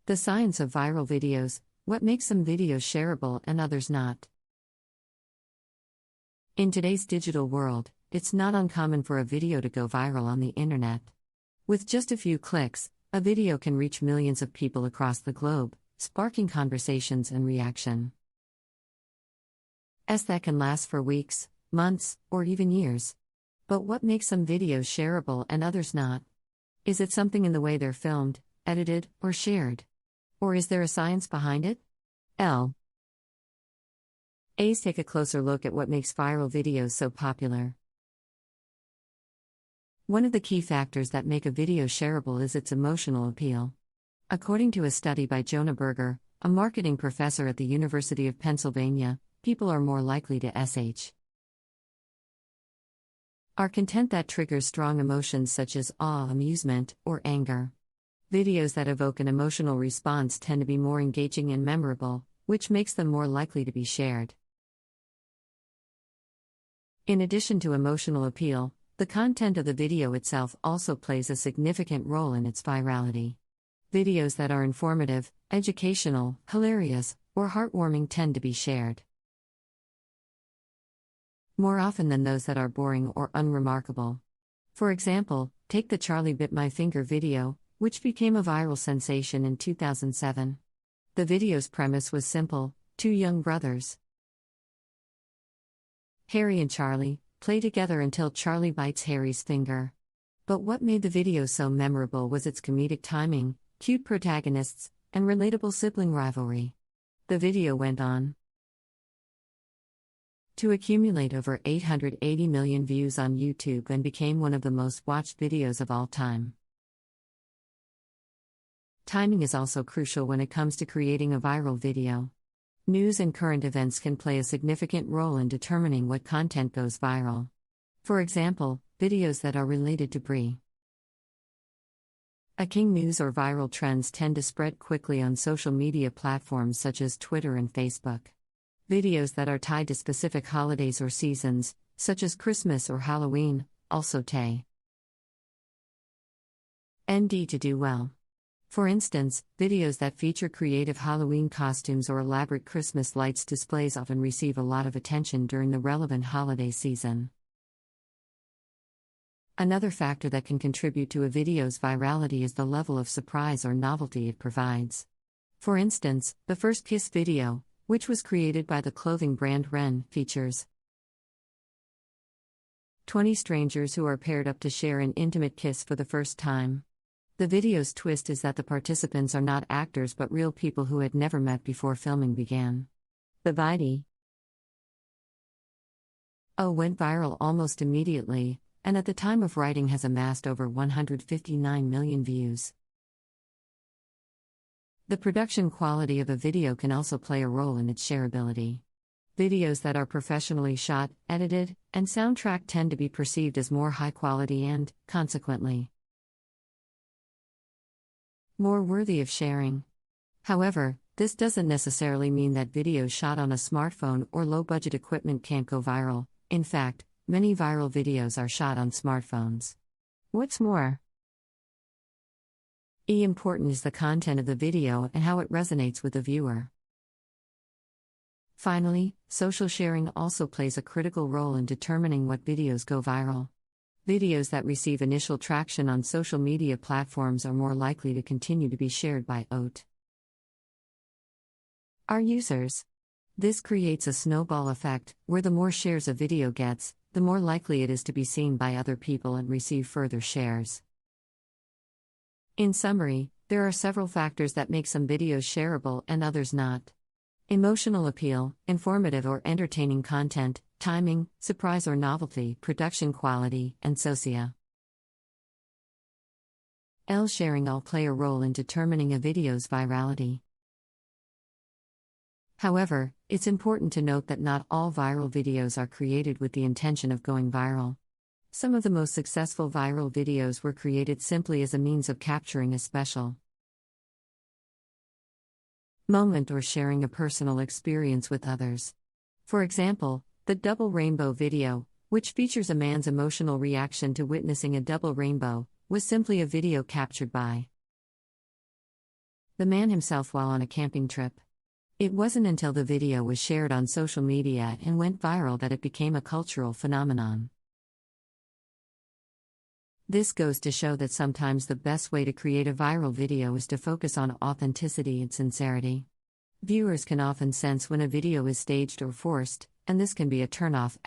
The science of viral videos, what makes some videos shareable and others not. In today's digital world, it's not uncommon for a video to go viral on the internet. With just a few clicks, a video can reach millions of people across the globe, sparking conversations and reaction. That can last for weeks, months, or even years. But what makes some videos shareable and others not? Is it something in the way they're filmed, edited, or shared? Or is there a science behind it? Let's take a closer look at what makes viral videos so popular. One of the key factors that make a video shareable is its emotional appeal. According to a study by Jonah Berger, a marketing professor at the University of Pennsylvania, people are more likely to are content that triggers strong emotions such as awe, amusement, or anger. Videos that evoke an emotional response tend to be more engaging and memorable, which makes them more likely to be shared. In addition to emotional appeal, the content of the video itself also plays a significant role in its virality. Videos that are informative, educational, hilarious, or heartwarming tend to be shared more often than those that are boring or unremarkable. For example, take the Charlie Bit My Finger video, which became a viral sensation in 2007. The video's premise was simple: two young brothers, Harry and Charlie, play together until Charlie bites Harry's finger. But what made the video so memorable was its comedic timing, cute protagonists, and relatable sibling rivalry. The video went on to accumulate over 880 million views on YouTube and became one of the most watched videos of all time. Timing is also crucial when it comes to creating a viral video. News and current events can play a significant role in determining what content goes viral. For example, videos that are related to breaking news or viral trends tend to spread quickly on social media platforms such as Twitter and Facebook. Videos that are tied to specific holidays or seasons, such as Christmas or Halloween, also tend to do well. For instance, videos that feature creative Halloween costumes or elaborate Christmas lights displays often receive a lot of attention during the relevant holiday season. Another factor that can contribute to a video's virality is the level of surprise or novelty it provides. For instance, the First Kiss video, which was created by the clothing brand Ren, features 20 strangers who are paired up to share an intimate kiss for the first time. The video's twist is that the participants are not actors but real people who had never met before filming began. The video went viral almost immediately, and at the time of writing has amassed over 159 million views. The production quality of a video can also play a role in its shareability. Videos that are professionally shot, edited, and soundtracked tend to be perceived as more high quality and, consequently, more worthy of sharing. However, this doesn't necessarily mean that videos shot on a smartphone or low-budget equipment can't go viral. In fact, many viral videos are shot on smartphones. What's more, important is the content of the video and how it resonates with the viewer. Finally, social sharing also plays a critical role in determining what videos go viral. Videos that receive initial traction on social media platforms are more likely to continue to be shared by our users. This creates a snowball effect, where the more shares a video gets, the more likely it is to be seen by other people and receive further shares. In summary, there are several factors that make some videos shareable and others not. Emotional appeal, informative or entertaining content, timing, surprise or novelty, production quality, and sharing all play a role in determining a video's virality. However, it's important to note that not all viral videos are created with the intention of going viral. Some of the most successful viral videos were created simply as a means of capturing a special moment or sharing a personal experience with others. For example, the Double Rainbow video, which features a man's emotional reaction to witnessing a double rainbow, was simply a video captured by The man himself while on a camping trip. It wasn't until the video was shared on social media and went viral that it became a cultural phenomenon. This goes to show that sometimes the best way to create a viral video is to focus on authenticity and sincerity. Viewers can often sense when a video is staged or forced, and this can be a turn-off.